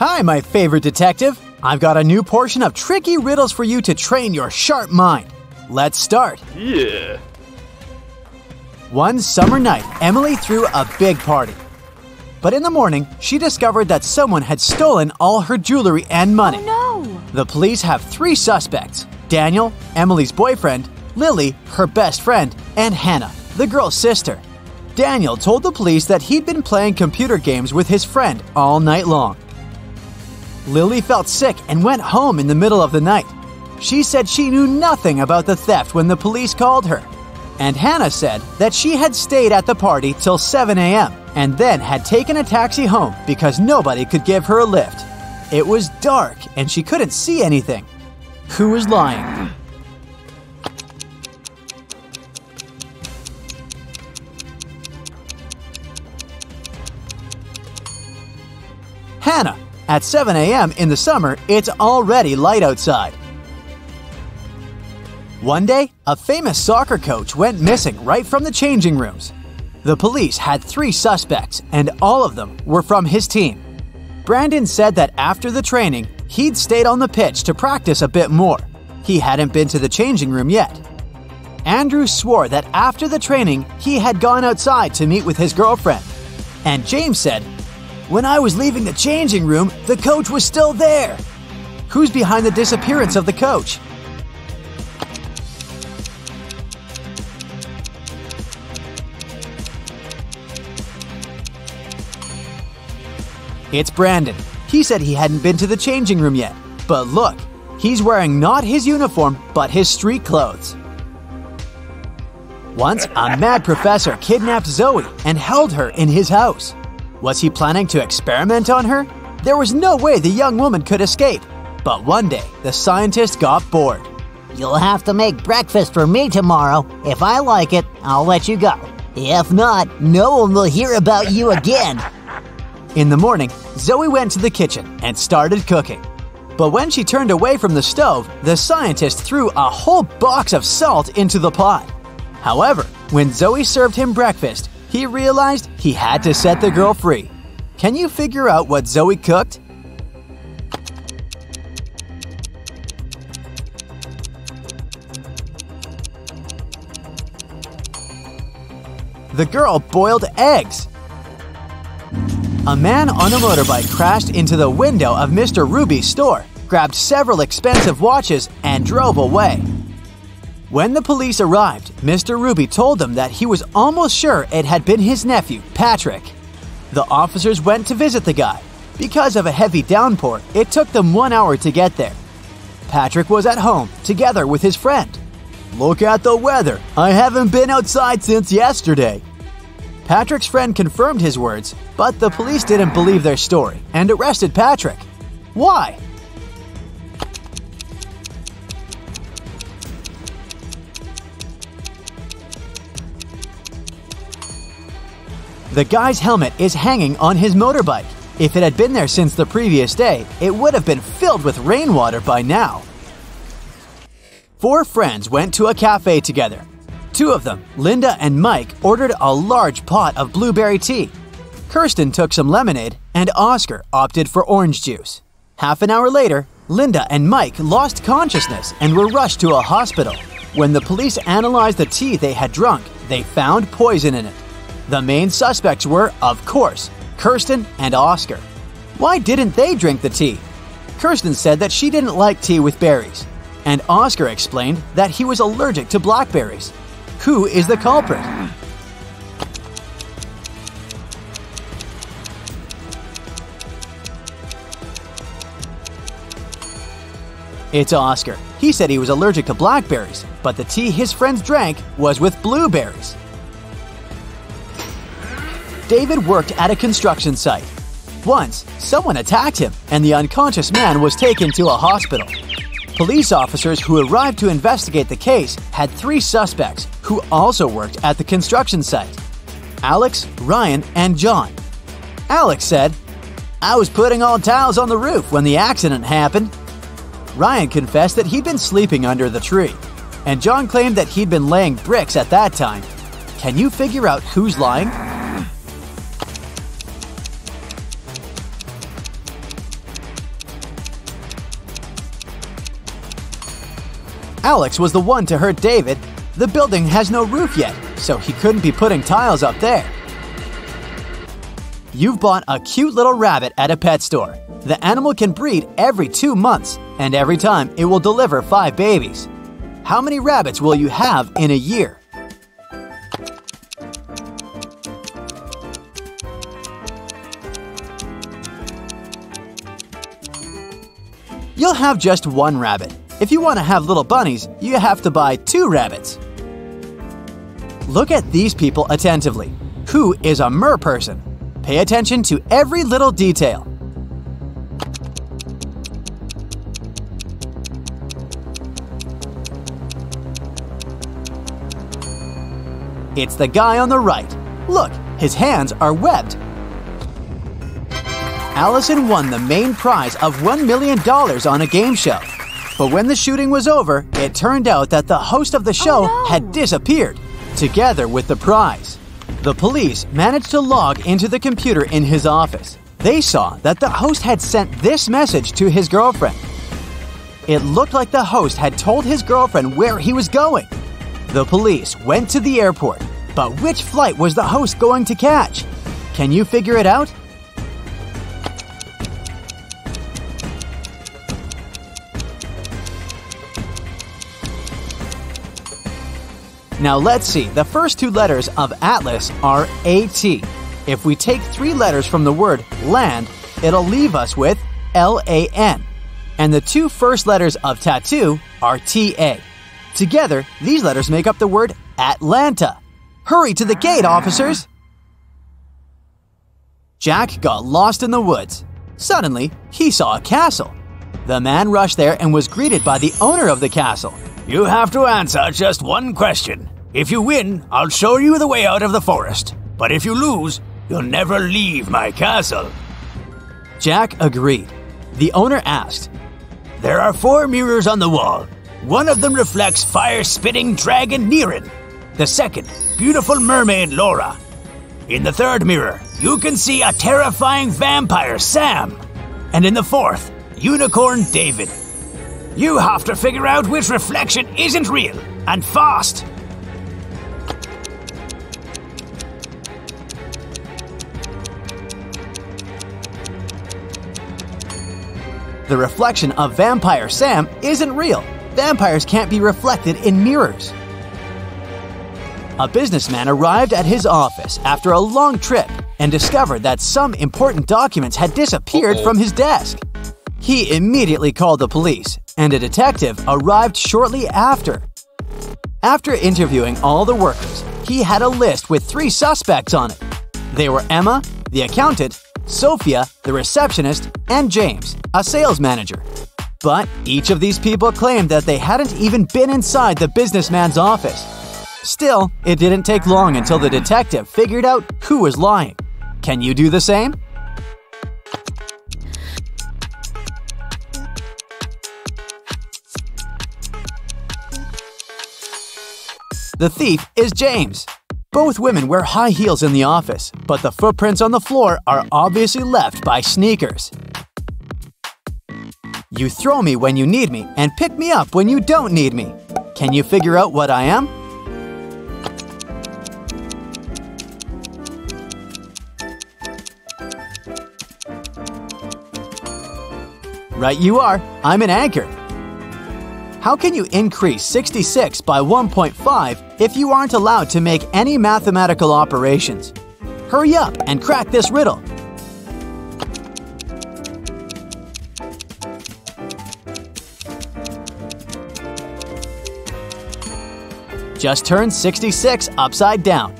Hi, my favorite detective. I've got a new portion of tricky riddles for you to train your sharp mind. Let's start. Yeah. One summer night, Emily threw a big party. But in the morning, she discovered that someone had stolen all her jewelry and money. Oh no! The police have 3 suspects: Daniel, Emily's boyfriend, Lily, her best friend, and Hannah, the girl's sister. Daniel told the police that he'd been playing computer games with his friend all night long. Lily felt sick and went home in the middle of the night. She said she knew nothing about the theft when the police called her. And Hannah said that she had stayed at the party till 7 a.m. and then had taken a taxi home because nobody could give her a lift. It was dark and she couldn't see anything. Who was lying? Hannah. At 7 a.m. in the summer, it's already light outside. One day, a famous soccer coach went missing right from the changing rooms. The police had 3 suspects, and all of them were from his team. Brandon said that after the training, he'd stayed on the pitch to practice a bit more. He hadn't been to the changing room yet. Andrew swore that after the training, he had gone outside to meet with his girlfriend. And James said, "When I was leaving the changing room, the coach was still there." Who's behind the disappearance of the coach? It's Brandon. He said he hadn't been to the changing room yet. But look, he's wearing not his uniform, but his street clothes. Once, a mad professor kidnapped Zoe and held her in his house. Was he planning to experiment on her? There was no way the young woman could escape. But one day, the scientist got bored. "You'll have to make breakfast for me tomorrow. If I like it, I'll let you go. If not, no one will hear about you again." In the morning, Zoe went to the kitchen and started cooking. But when she turned away from the stove, the scientist threw a whole box of salt into the pot. However, when Zoe served him breakfast, he realized he had to set the girl free. Can you figure out what Zoe cooked? The girl boiled eggs. A man on a motorbike crashed into the window of Mr. Ruby's store, grabbed several expensive watches, and drove away. When the police arrived, Mr. Ruby told them that he was almost sure it had been his nephew, Patrick. The officers went to visit the guy. Because of a heavy downpour, it took them 1 hour to get there. Patrick was at home, together with his friend. "Look at the weather. I haven't been outside since yesterday." Patrick's friend confirmed his words, but the police didn't believe their story and arrested Patrick. Why? The guy's helmet is hanging on his motorbike. If it had been there since the previous day, it would have been filled with rainwater by now. 4 friends went to a cafe together. 2 of them, Linda and Mike, ordered a large pot of blueberry tea. Kirsten took some lemonade, and Oscar opted for orange juice. Half an hour later, Linda and Mike lost consciousness and were rushed to a hospital. When the police analyzed the tea they had drunk, they found poison in it. The main suspects were, of course, Kirsten and Oscar. Why didn't they drink the tea? Kirsten said that she didn't like tea with berries, and Oscar explained that he was allergic to blackberries. Who is the culprit? It's Oscar. He said he was allergic to blackberries, but the tea his friends drank was with blueberries. David worked at a construction site. Once, someone attacked him, and the unconscious man was taken to a hospital. Police officers who arrived to investigate the case had 3 suspects who also worked at the construction site: Alex, Ryan, and John. Alex said, "I was putting all towels on the roof when the accident happened." Ryan confessed that he'd been sleeping under the tree, and John claimed that he'd been laying bricks at that time. Can you figure out who's lying? Alex was the one to hurt David. The building has no roof yet, so he couldn't be putting tiles up there. You've bought a cute little rabbit at a pet store. The animal can breed every 2 months, and every time it will deliver 5 babies. How many rabbits will you have in a year? You'll have just 1 rabbit. If you want to have little bunnies, you have to buy 2 rabbits. Look at these people attentively. Who is a mer person? Pay attention to every little detail. It's the guy on the right. Look, his hands are webbed. Allison won the main prize of $1 million on a game show. But when the shooting was over, it turned out that the host of the show had disappeared, together with the prize. The police managed to log into the computer in his office. They saw that the host had sent this message to his girlfriend. It looked like the host had told his girlfriend where he was going. The police went to the airport, but which flight was the host going to catch? Can you figure it out? Now let's see, the first 2 letters of Atlas are AT. If we take 3 letters from the word land, it'll leave us with LAN. And the 2 first letters of tattoo are TA. Together, these letters make up the word Atlanta. Hurry to the gate, officers! Jack got lost in the woods. Suddenly, he saw a castle. The man rushed there and was greeted by the owner of the castle. You have to answer just 1 question. If you win, I'll show you the way out of the forest. But if you lose, you'll never leave my castle. Jack agreed. The owner asked, There are 4 mirrors on the wall. One of them reflects fire-spitting dragon Niren. The second, beautiful mermaid Laura. In the 3rd mirror, you can see a terrifying vampire Sam. And in the 4th, unicorn David. You have to figure out which reflection isn't real, and fast! The reflection of vampire Sam isn't real. Vampires can't be reflected in mirrors. A businessman arrived at his office after a long trip and discovered that some important documents had disappeared from his desk. He immediately called the police, and a detective arrived shortly after. After interviewing all the workers, he had a list with 3 suspects on it. They were Emma, the accountant, Sophia, the receptionist, and James, a sales manager. But each of these people claimed that they hadn't even been inside the businessman's office. Still, it didn't take long until the detective figured out who was lying. Can you do the same? The thief is James. Both women wear high heels in the office, but the footprints on the floor are obviously left by sneakers. You throw me when you need me and pick me up when you don't need me. Can you figure out what I am? Right you are. I'm an anchor. How can you increase 66 by 1.5 if you aren't allowed to make any mathematical operations? Hurry up and crack this riddle. Just turn 66 upside down.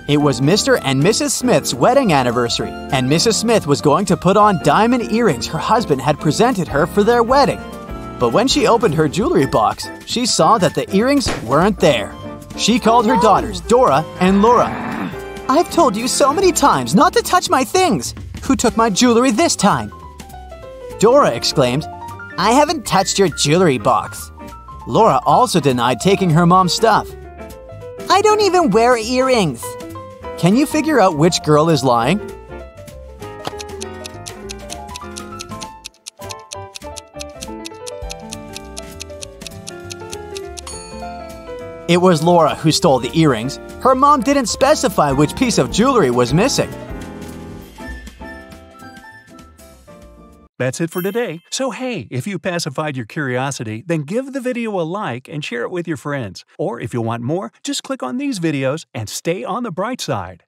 It was Mr. and Mrs. Smith's wedding anniversary, and Mrs. Smith was going to put on diamond earrings her husband had presented her for their wedding. But when she opened her jewelry box, she saw that the earrings weren't there. She called her daughters, Dora and Laura. "I've told you so many times not to touch my things. Who took my jewelry this time?" Dora exclaimed, "I haven't touched your jewelry box." Laura also denied taking her mom's stuff. "I don't even wear earrings." Can you figure out which girl is lying? It was Laura who stole the earrings. Her mom didn't specify which piece of jewelry was missing. That's it for today. So hey, if you pacified your curiosity, then give the video a like and share it with your friends. Or if you want more, just click on these videos and stay on the bright side.